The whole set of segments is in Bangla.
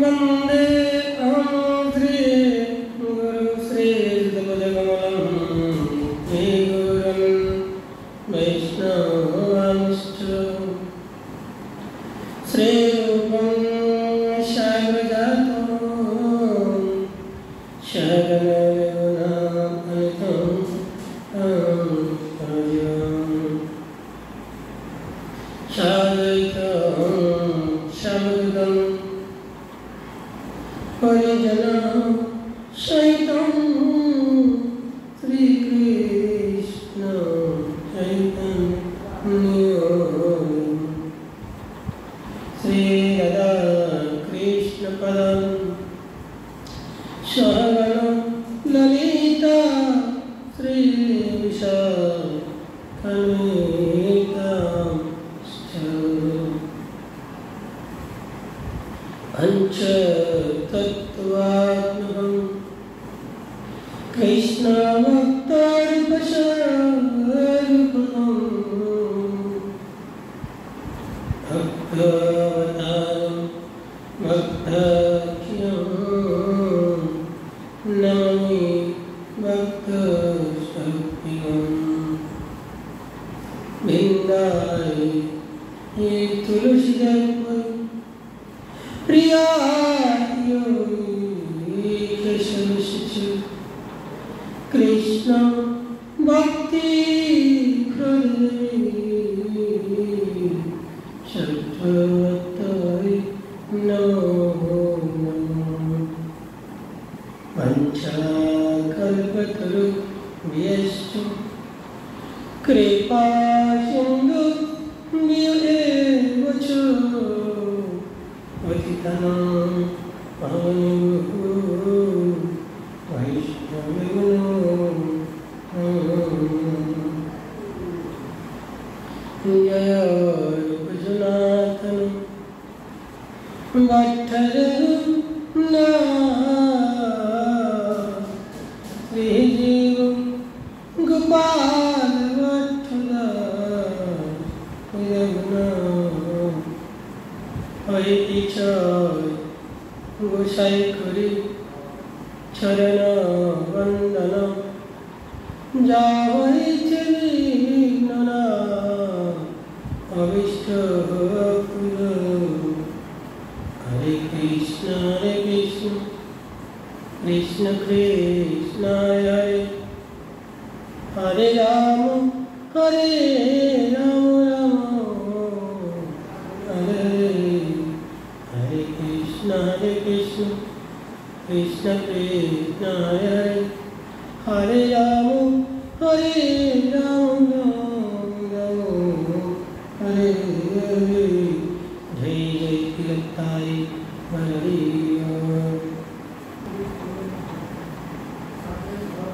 वंदे अहं श्री गुरु श्री जगद्गुरुं हे गुरुं वैष्णवांश्च श्री रूपं शरणजातं शरणगुणान्वितं शायितं शब्दं परिजनं सहितं श्रीकृष्ण चैतन्यं श्रीराधा कृष्णपदं सहगण ललिता श्रीविशाखान्वितांश्च पंचतत्त्वात्मकं कृष्णभक्तारूपशरणं भक्तावतारं भक्ताख्यं नमामि भक्तशक्तिं वृन्दाय हे तुलसीदास प्रियाय कृष्ण भक्ति सत्वताय नमो नमः पंचकल्पतरुभ्यश्च कृपा सिन्धुभ्येव च पतितानां पावनेभ्यो वैष्णवेभ्यो जय रूपसनातन भट्टरघुना श्रीजीव गोपाल गोसाई करी चरण वंदन जावै चलीना अविष्ट हरे कृष्ण कृष्ण कृष्ण हरे हरे राम राम हरे हरे कृष्ण कृष्ण कृष्ण हरे हरे राम राम हरे हरे जय जय तिलकताई हरि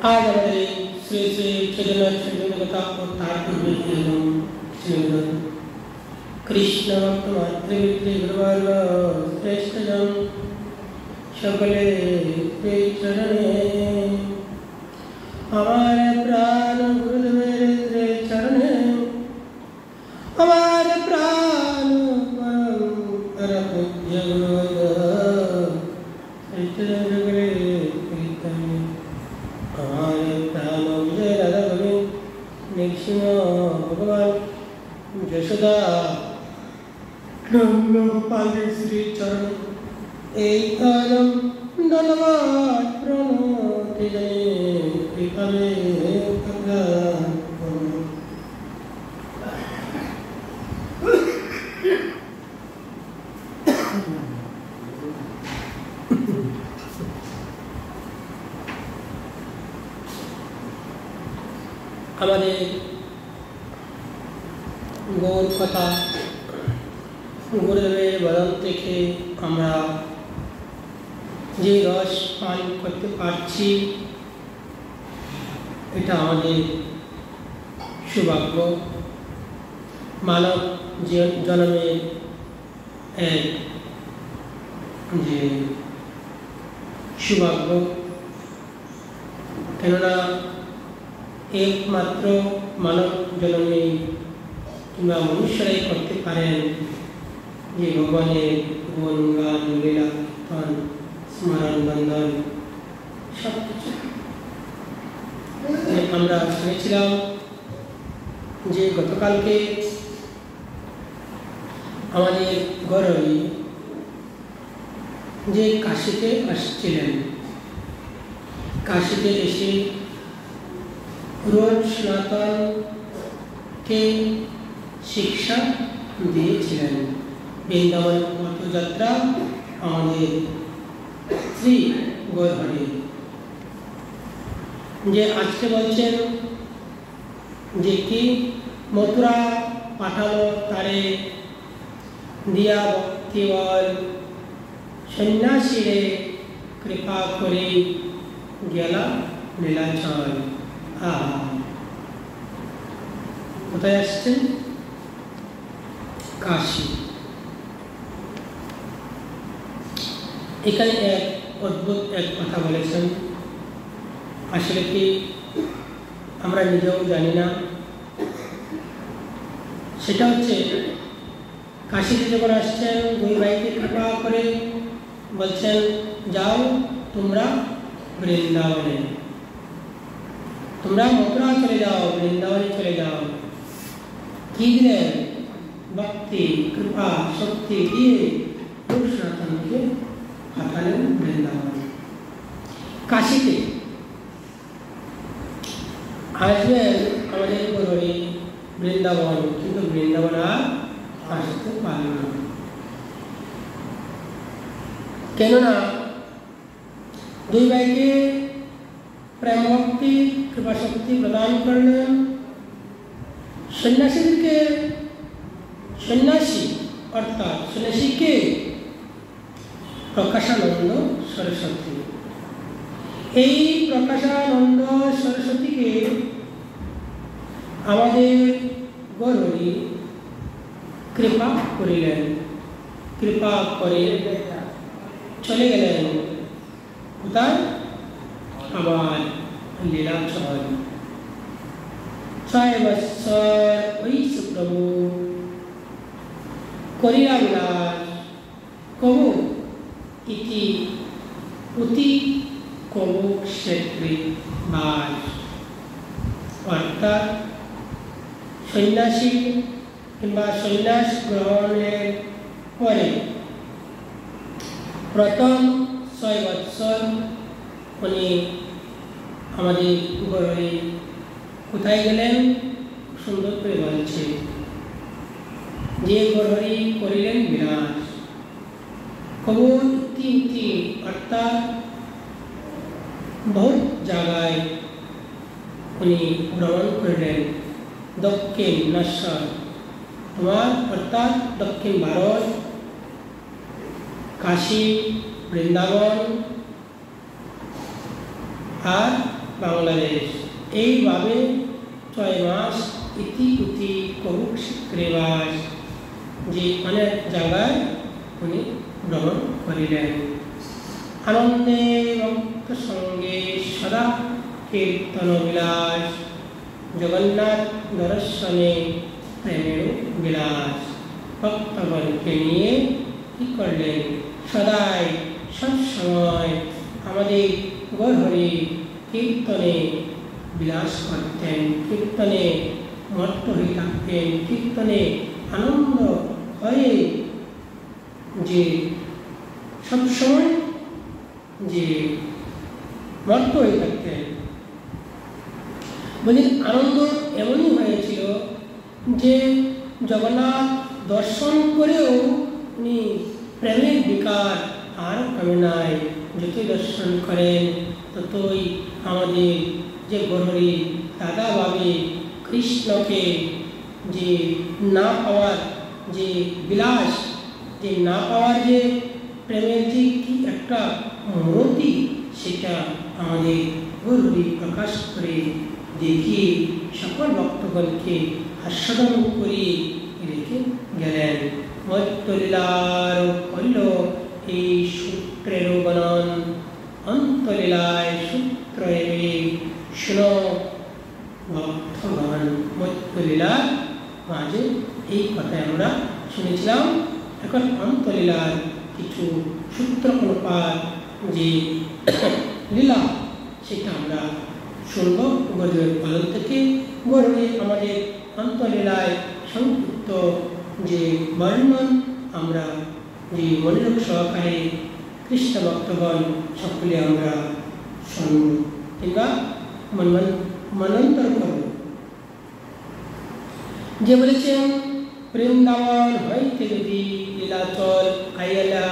आज हमारे श्री श्री चैतन्य कथा और तात्पर्य एवं श्रीमद् कृष्ण भक्तमातृ गुरुवार श्रेष्ठ जन सकले के चरणे हमारे प्राण गुरुदेव चरणे हमारे प्राण परम पूज्य श्रेष्ठ जन सकले हमारे प्राण विजय राधा गोविंद नृसिंह भगवान यशोदा गोपाल श्री चरण एक धन्यवाद प्रणति कृपले हमारे गौर कथा गुरुदेवेर बदन থেকে আমরা যে রস পান করতে পারছি এটা আমাদের সৌভাগ্য মানব জন্মের এক যে সৌভাগ্য কেননা একমাত্র মানব জন্মে কিংবা মনুষ্যরাই করতে পারেন যে ভগবানের গুণ গান লীলা কীর্তন স্মরণ বন্দন সব কিছু। আমরা শুনেছিলাম যে গতকালকে আমাদের গৌরবী যে কাশীতে আসছিলেন, কাশীতে এসে রোজ সনাতনকে শিক্ষা দিয়েছিলেন। বৃন্দাবন পথযাত্রা আমাদের শ্রী গৌরহরি যে আজকে বলছেন যে কি মথুরা পাঠালো তারে দিয়া ভক্তিবল সন্ন্যাসীরে কৃপা করে গেলা নীলাচল। কোথায় আসছেন? কাশী। এখানে এক অদ্ভুত এক কথা বলেছেন, আসলে কি আমরা নিজেও জানি না। সেটা হচ্ছে কাশীতে যখন আসছেন দুই ভাইকে কৃপা করে বলছেন যাও তোমরা বৃন্দাবনে, তোমরা মথুরা চলে যাও, বৃন্দাবনে চলে যাও। কি দিলেন? ভক্তি কৃপা শক্তি দিয়ে সনাতনকে পাঠালেন বৃন্দাবন। কাশীতে আসবেন আমাদের গৌরী বৃন্দাবন, কিন্তু বৃন্দাবন আর আসতে পারল না। কেননা দুই ভাইকে প্রেম ভক্তি কৃপা শক্তি প্রদান করলেন। সন্ন্যাসীদেরকে সন্ন্যাসী অর্থাৎ সন্ন্যাসীকে প্রকাশানন্দ সরস্বতী, এই প্রকাশানন্দ সরস্বতীকে আমাদের গৌরী কৃপা করিলেন। কৃপা করে চলে গেলেন কোথায়? আবার লীলাচল। 6 বৎসর ওই সুপ্রভু করিয়া বিলাস কবু ইতি অতি কবু ক্ষেত্রে বাস। অর্থাৎ সন্ন্যাসী কিংবা সন্ন্যাস গ্রহণের পরে প্রথম 6 বৎসর উনি আমাদের গৌরী কোথায় গেলেন? সুন্দর করে বলছে যে গৌরী করিলেন বিলাস কবু ইতি অর্থাৎ বহু জায়গায় উনি ভ্রমণ করলেন। দক্ষিণ নশ্বর তোমার অর্থাৎ দক্ষিণ ভারত, কাশী, বৃন্দাবন আর বাংলাদেশ, এইভাবে 6 মাস ইতি উতি কুরুক্ষেত্রে বাস, যে অনেক জায়গায় উনি ভ্রমণ করিলেন। আনন্দে ভক্ত সঙ্গে সদা কীর্তন বিলাস, জগন্নাথ দর্শনে প্রেমের বিলাস। ভক্তগণকে নিয়ে কি করলেন? সদাই সবসময় আমাদের গৌরহরি কীর্তনে বিলাস করতেন, কীর্তনে মত্ত হয়ে থাকতেন, কীর্তনে আনন্দ হয়ে যে সবসময় যে মত্ত হয়ে থাকতেন। বলি আনন্দ এমনই হয়েছিল যে জগন্নাথ দর্শন করেও উনি প্রেমের বিকার আর কমে নাই। যতই দর্শন করেন ততই আমাদের যে গৌরহরি দাদা ভাবে কৃষ্ণকে যে না পাওয়ার যে বিলাস, যে না পাওয়ার যে প্রেমের যে কি একটা মূর্তি, সেটা আমাদের গৌরহরি প্রকাশ করে দেখিয়ে সকল ভক্তগণকে আস্বাদন করে রেখে গেলেন। মত্তলীলার কইল এই সূত্রের বনন, অন্তলীলায় সূত্র এবে শুনো ভক্তগণ। মত্তলীলা মাঝে এই কথায় আমরা শুনেছিলাম। এখন অন্তলীলার কিছু সূত্র অনুপাত যে লীলা সেটা আমরা শুনব গরুড়ের পালন থেকে। গরুড়ে আমাদের অন্তলীলায় সংক্ষিপ্ত যে বর্ণন আমরা যে মনোযোগ সহকারে কৃষ্ণ ভক্তগণ সকলে আমরা শুনব কিংবা মনন্তর করব। যে বলেছেন বৃন্দাবন হইতে যদি লীলাচল আইলা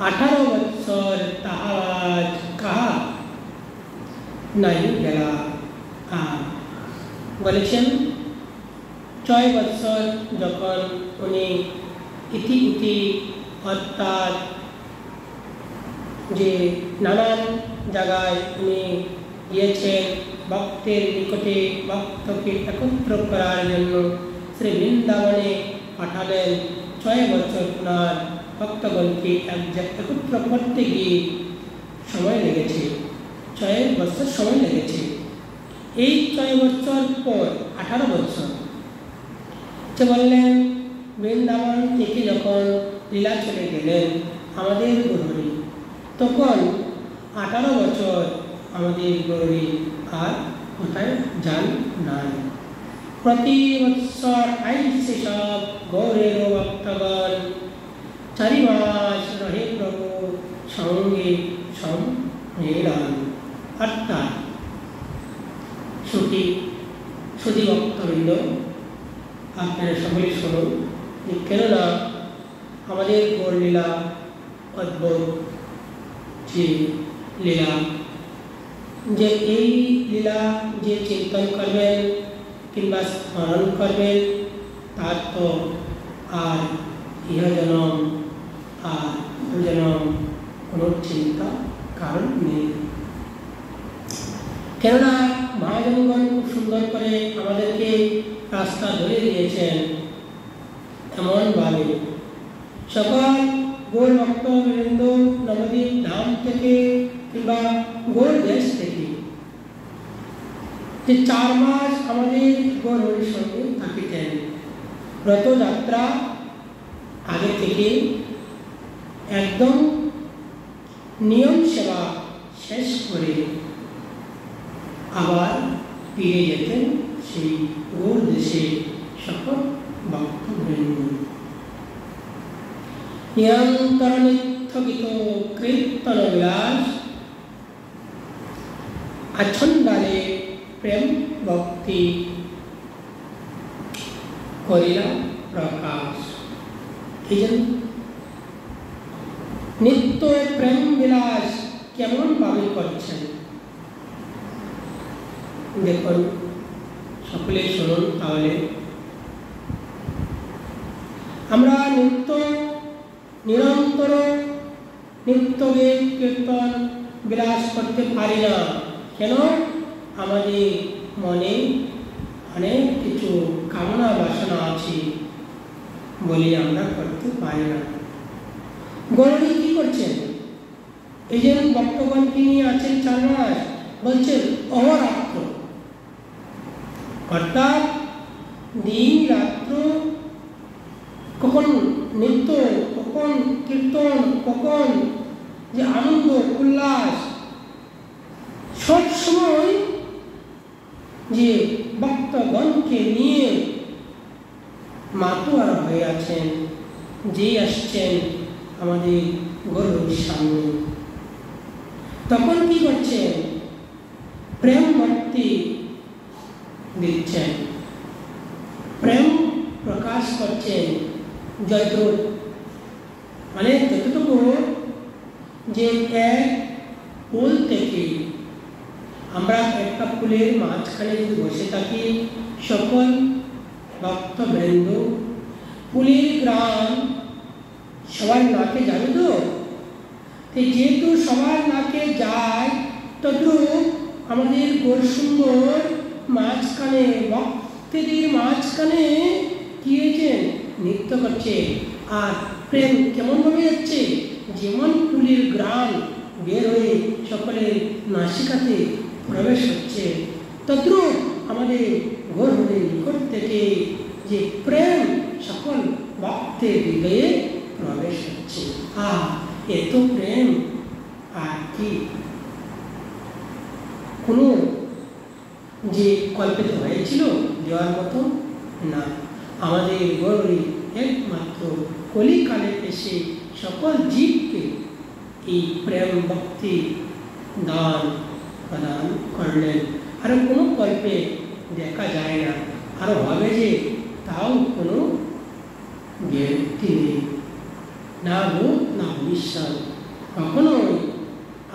18 বৎসর তাহাজ কাহা নাই গেলা। বলেছেন 6 বৎসর যখন উনি ইতি অর্থাৎ যে নানান জায়গায় উনি গিয়েছেন ভক্তের নিকটে ভক্তকে একত্র করার জন্য শ্রী বৃন্দাবনে পাঠালেন। 6 বছর ওনার ভক্তগণকে একত্র করতে গিয়ে সময় লেগেছে, 6 বছর সময় লেগেছে। এই 6 বছর পর 18 বছর যে বললেন বৃন্দাবন থেকে যখন লীলা চলে গেলেন আমাদের গৌরী, তখন 18 বছর আমাদের গৌরী আর কোথায় যান নাই। প্রতি বৎসর আইসে সব গৌরের ভক্তগণ 4 মাস রহে প্রভু সঙ্গে সম্মেলন। অর্থাৎ সুধী ভক্তবৃন্দ আপনারা সকলে শুনুন যে কেননা আমাদের গৌর লীলা অদ্ভুত যে লীলা, যে এই লীলা যে চিন্তন করবেন কিংবা স্মরণ করবেন তার তো আর ইহজনম আর জনম কোনো চিন্তা কারণ নেই। কেননা মহাজনগণ খুব সুন্দর করে আমাদেরকে রাস্তা ধরে দিয়েছেন এমনভাবে সকল গৌর ভক্তবৃন্দ নবদ্বীপ ধাম থেকে কিংবা গৌর দেশ থেকে যে 4 মাস আমাদের গৌরের সঙ্গে থাকিতেন। রথযাত্রা আগে থেকে একদম নিয়ম সেবা শেষ করে আবার ফিরে যেতেন সেই গৌর দেশে সকল ভক্তবৃন্দ। নিরন্তর নিত্যগীত কীর্তন বিলাস আচ্ছন্দারে প্রেম ভক্তি করিলা প্রকাশ। এই জন্য নিত্য প্রেম বিলাস কেমন ভাবে করছেন দেখুন, সকলে শুনুন। তাহলে আমরা নিরন্তর নিত্য কীর্তন বিলাস করতে পারি না। কেন? আমাদের মনে অনেক কিছু কামনা বাসনা আছে বলে আমরা করতে পারি না। গৌরী কি করছেন? এই যে ভক্তগণকে নিয়ে আছেন 4 মাস, বলছেন অহরাত্র, অর্থাৎ দিন রাত্র, কখন নৃত্য, কখন কীর্তন, কখন যে আনন্দ উল্লাস, সব সময় যে ভক্তগণকে নিয়ে মাতোয়ার হয়ে আছেন, যে আসছেন আমাদের গৌরীর সামনে। তখন কি করছেন? প্রেম ভক্তি দিচ্ছেন, প্রেম প্রকাশ করছেন। জয়দ্রুত মানে যতটুকু যে এক ফুল থেকে আমরা একটা ফুলের মাঝখানে যদি বসে থাকি, সকল ভক্তবৃন্দ ফুলের গ্রাম সবার নাকে যাবে তো, যেহেতু সবার নাকে যায়, তদ্রূপ আমাদের গৌরসুন্দর মাঝখানে ভক্তদের মাঝখানে কি হয়েছে? নৃত্য করছে। আর প্রেম কেমন ভাবে যাচ্ছে? যেমন ফুলের গ্রাম বের হয়ে সকলের নাসিকাতে প্রবেশ হচ্ছে, তদ্রূপ আমাদের গৌর ভগবানের নিকট থেকে যে প্রেম সকল ভক্তের হৃদয়ে প্রবেশ হচ্ছে। এত প্রেম আর কি কোনো যে কল্পিত হয়েছিল দেওয়ার মতো না। আমাদের গৌরী একমাত্র কলিকালে এসে সকল জীবকে এই প্রেম ভক্তি দান প্রদান করলেন। আর কোনো কল্পে দেখা যায় না, আরো ভাবে যে তাও কোনো গ্যারান্টি নেই, না ভূত না ভবিষ্যৎ, কখনোই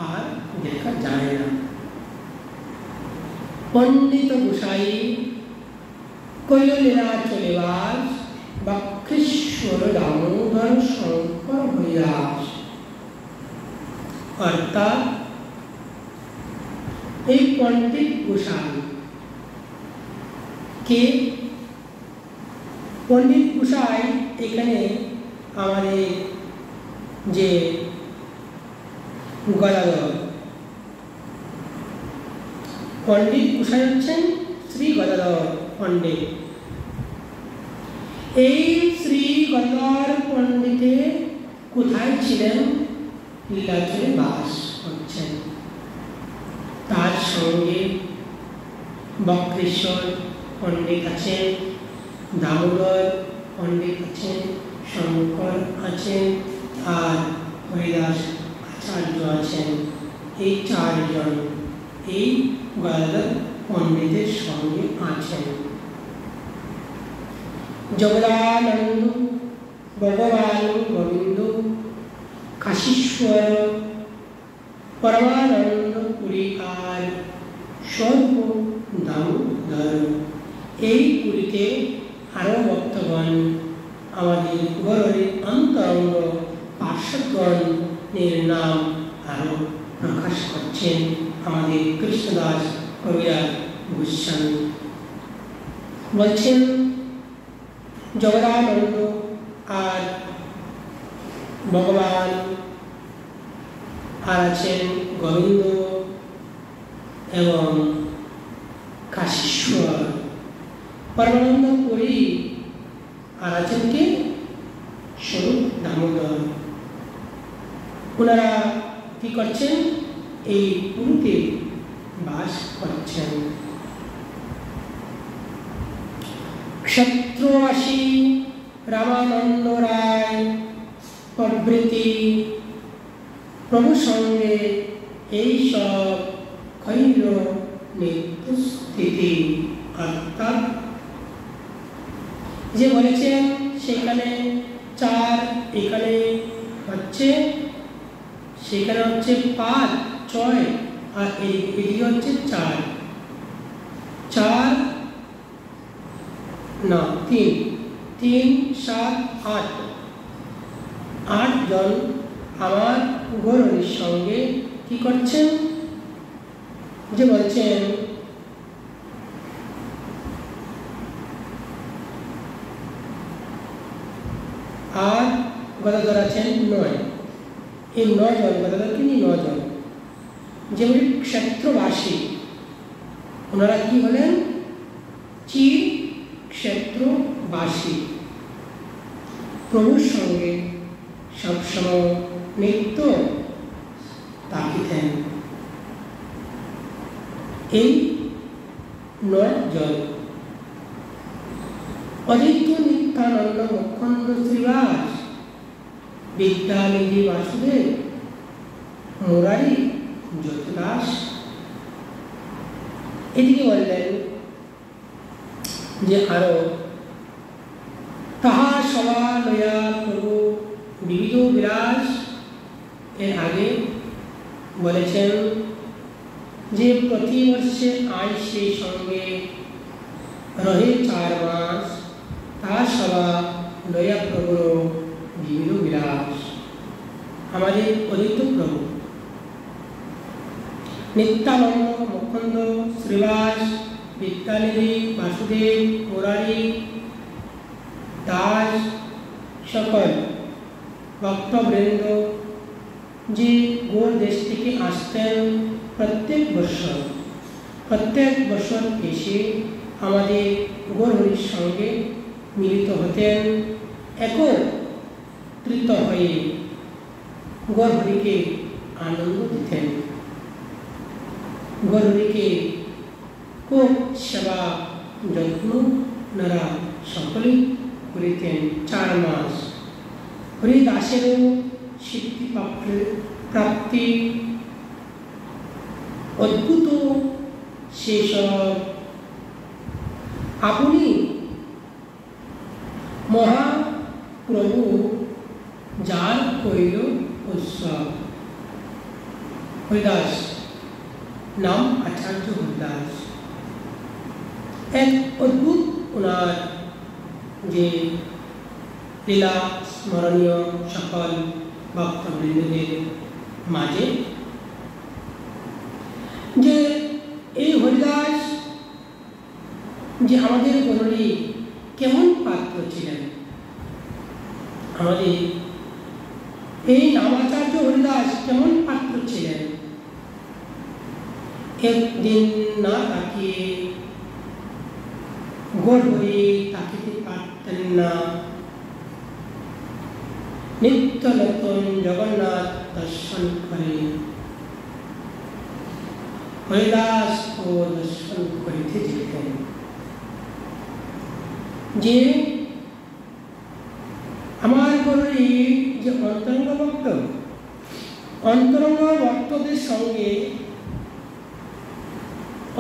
আর দেখা যায় না। পণ্ডিত গোসাই কৈল লীলাচলে বাস, বক্রেশ্বর দামোদর শঙ্কর হরিদাস। অর্থাৎ এই পণ্ডিত গোসাই কে? পণ্ডিত গোসাই এখানে আমাদের যে গদাধর, পণ্ডিত গোসাই হচ্ছেন শ্রী গদাধর পণ্ডিত। এই শ্রী গদাধর পণ্ডিতে কোথায় ছিলেন? লীলাচলে বাস করছেন। তার সঙ্গে বক্রেশ্বর পণ্ডিত আছেন, দামোদর পণ্ডিত আছেন, শঙ্কর আছেন, আর হরিদাস আচার্য আছেন। এই চারজন এই গদাধর পণ্ডিতের সঙ্গে আছেন। জগদানন্দ, ভগবান গোবিন্দ, কাশীশ্বর, পরমানন্দ পুরী আর সর্ব দামোদর। এই পুরীতে আরো ভক্তগণ আমাদের গৌরের অন্তরঙ্গ পার্শ্বগণের নাম আরো প্রকাশ করছেন আমাদের কৃষ্ণদাস কবিরাজ গোস্বামী। বলছেন জগদানন্দ আর ভগবান, আর আছেন গোবিন্দ এবং কাশীশ্বর, পরমানন্দ পুরী, আর আছেন কি স্বরূপ দামোদর। ওনারা কি করছেন? এই পুরীতে বাস করছেন। ক্ষেত্রবাসী রামানন্দ রায় প্রভৃতি প্রভু সঙ্গে এই সব খৈল নিত্যস্থিতি। অর্থাৎ যে বলেছেন সেখানে 4, এখানে হচ্ছে সেখানে হচ্ছে 5, 6, আর এদিকে হচ্ছে 4, 3, 7, 8 জন আমার গৌরীর সঙ্গে কি করছেন? যে বলছেন আর গদাধর আছেন 9। এই 9 জন গদাধর তিনি 9 জন যেমনি ক্ষেত্রবাসী, ওনারা কি হলেন? চির ক্ষেত্রবাসী, প্রভুর সঙ্গে সবসময় নিত্য থাকিতেন। এই 9 জন অদ্বৈত নিত্যানন্দ মুখন্দ শ্রীবাস, বিদ্যানিধি বাসুদেব, মুরারি জ্যোতিদাস। এদিকে বললেন যে আরো তাহা সভা লয়া প্রভু বিবিধ বিলাস। এর আগে বলেছেন যে প্রতি বর্ষে আয় সেই সঙ্গে রহে 4 মাস, তাহা সভা লয়া প্রভু বিবিধ বিলাস। আমাদের অদ্বৈত প্রভু নিত্যানন্দ মুকুন্দ শ্রীবাস, বিদ্যানিধি বাসুদেব, মুরারি দাস সকল ভক্তবৃন্দ যে গোর দেশ থেকে আসতেন প্রত্যেক বছর এসে আমাদের গৌরহরির সঙ্গে মিলিত হতেন, একত্রিত হয়ে গৌরহরিকে আনন্দ দিতেন। গৌরহরিকে খুব সেবা যত্ন ওনারা সকলেই করিতেন। 4 মাস হরিদাসেরও সিদ্ধি প্রাপ্তি অদ্ভুত সেসব আপনি মহাপ্রভু যার কইল উৎসব। হরিদাস নাম আচার্য হরিদাস। এক অদ্ভুত ওনার যে লীলা স্মরণীয় সকল ভক্তবৃন্দদের মাঝে, যে এই হরিদাস যে আমাদের গৌরী কেমন পাত্র ছিলেন। আমাদের এই নামাচার্য হরিদাস কেমন পাত্র ছিলেন। একদিন না তাকিয়ে গৌরহরি তাকিতে পারতেন না। নিত্য নতুন জগন্নাথ দর্শন করে হরিদাস ও দর্শন করিতে যেতেন। যে আমার গৌরী যে অন্তরঙ্গ ভক্তদের সঙ্গে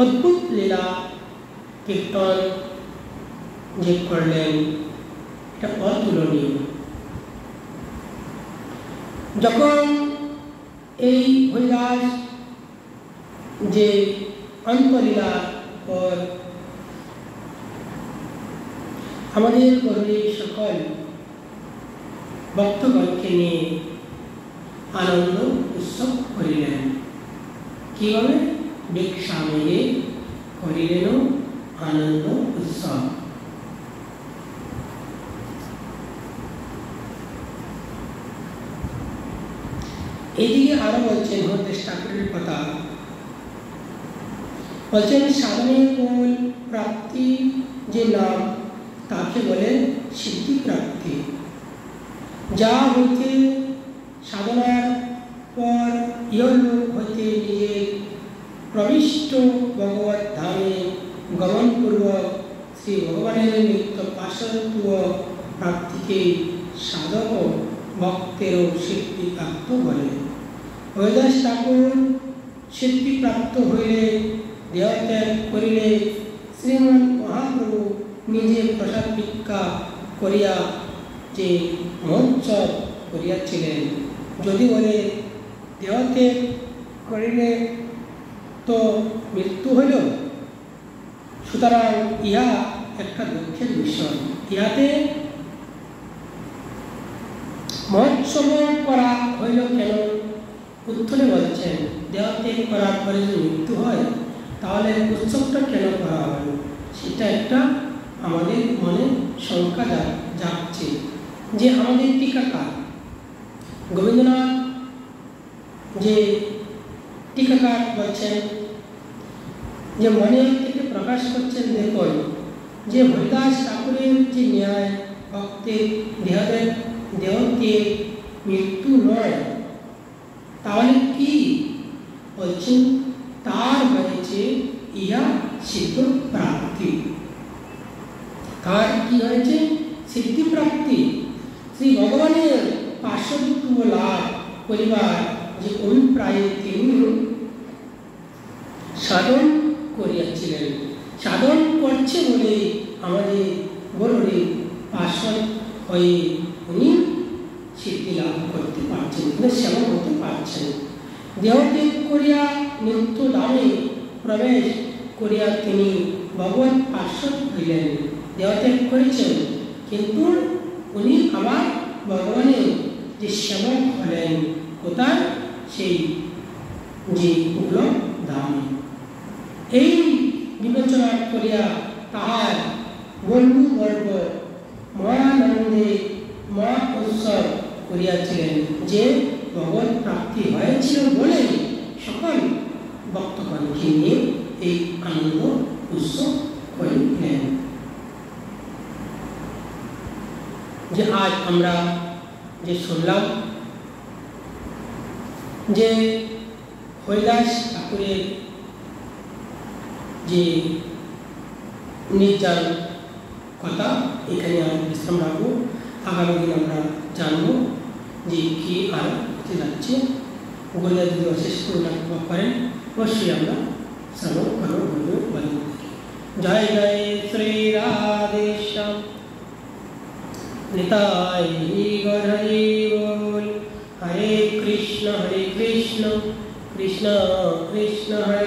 অদ্ভুত লীলা কীর্তন যে করলেন, এটা অতুলনীয়। যখন এই হরিদাস যে অন্তলীলা পর আমাদের গৌরী সকল ভক্তগণকে নিয়ে আনন্দ উৎসব করিলেন। কিভাবে? ভিক্ষা মেয়ে করিলেন আনন্দ উৎসব। এদিকে আরো বলছেন হরিদাস ঠাকুরের কথা, বলছেন সাধনের মূল প্রাপ্তি যে নাম তাকে বলেন সিদ্ধি প্রাপ্তি। যা হইতে সাধনার পর ইহলোক হইতে নিজের প্রবিষ্ট ভগবত ধামে গমনপূর্বক শ্রী ভগবানের নিত্য পাশত্ব প্রাপ্তিকে সাধক ভক্তেরও সিদ্ধিপ্রাপ্ত বলে। হরিদাস ঠাকুর সিদ্ধিপ্রাপ্ত হইলে দেহত্যাগ করিলে শ্রীমন মহাপ্রভু নিজে প্রসাদ ভিক্ষা করিয়া যে মহোৎসব করিয়াছিলেন। যদি বলে দেহত্যাগ করিলে তো মৃত্যু হইল, সুতরাং ইহা একটা দুঃখের বিষয়। ইহাতে মহোৎসব করা হইল কেন? উত্তরে বলছেন দেহত্যাগ করার পরে যদি মৃত্যু হয় তাহলে উৎসবটা কেন করা হয়? সেটা একটা আমাদের মনে শঙ্কা যাচ্ছে। যে আমাদের টিকাকার গোবিন্দনাথ যে টিকাকার বলছেন, যে মনে থেকে প্রকাশ করছেন, দেখুন যে হরিদাস ঠাকুরের যে ন্যায় ভক্তের দেহতে মৃত্যু নয়, তাহলে কি বলছেন? তার হয়েছে ইহা সিদ্ধ প্রাপ্তি। তার কি হয়েছে? সিদ্ধি প্রাপ্তি। শ্রী ভগবানের পার্শ্ববর্তী লাভ করিবার যে অভিপ্রায়ে তিনি সাধন করিয়াছিলেন, সাধন করছে বলে আমাদের গৌরী পার্শ্ব হয়ে উনি সিদ্ধি লাভ করতে পারছেন, সেবা করতে পারছেন। দেহত্যাগ করিয়া নিত্য ধামে প্রবেশ করিয়া তিনি ভগবত পার্শ্বদ হইলেন। দেহত্যাগ করেছেন, কিন্তু উনি আবার ভগবানের যে সেবক হলেন। কোথায়? সেই যে উগ্র ধামে। এই বিবেচনা করিয়া তাহার বন্ধুবর্গ মহানন্দে মহা উৎসব করিয়াছিলেন, যে ভগবত প্রাপ্তি হয়েছিল বলে সকল ভক্তগণকে নিয়ে এই আনন্দ উৎসব করেন। যে আজ আমরা যে শুনলাম যে হরিদাস ঠাকুরের যে নির্যান কথা এখানে আজ বিশ্রাম রাখবো। আগামী দিন আমরা জানবো যে কি আর হতে যাচ্ছে। ওগুলো যদি অশেষ করুণা করেন অবশ্যই আমরা শ্রবণ করবো বলবো। জয় জয় শ্রী রাধেশ্যাম নিতাই গৌর হরি বল। হরে কৃষ্ণ কৃষ্ণ কৃষ্ণ কৃষ্ণ হরে